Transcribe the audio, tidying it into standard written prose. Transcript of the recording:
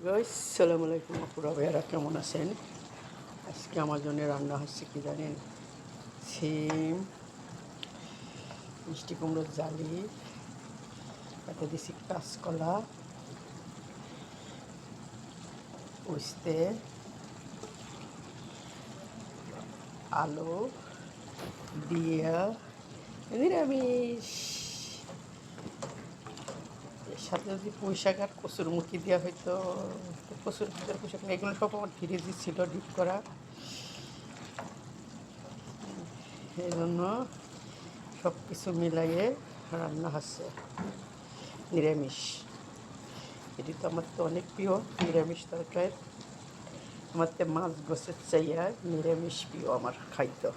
Guys, সালাম আলাইকুম আপুরা ভাইয়ারা, কেমন আছেন? আজকে আমার জন্য রান্না হচ্ছে কি জানেন? সিম, মিষ্টি কুমড়োর জালি, তাতে দিছি কাঁচকলা, উস্তে, আলু দিয়া নিরামিষ। এর সাথে যদি পুঁই শাক আর কচুর মুখি দেওয়া হয়তো, কচুর ভিতরে পুঁই শাক, এগুলো সব আমার ফ্রিজে ছিল ডিপ করা, এই জন্য সব কিছু মিলাইয়ে রান্না হচ্ছে নিরামিষ। এটি তো আমার তো অনেক প্রিয় নিরামিষ তরকারি। আমার তো মাছ গোছের চাইয়া নিরামিষ প্রিয় আমার খাইতে।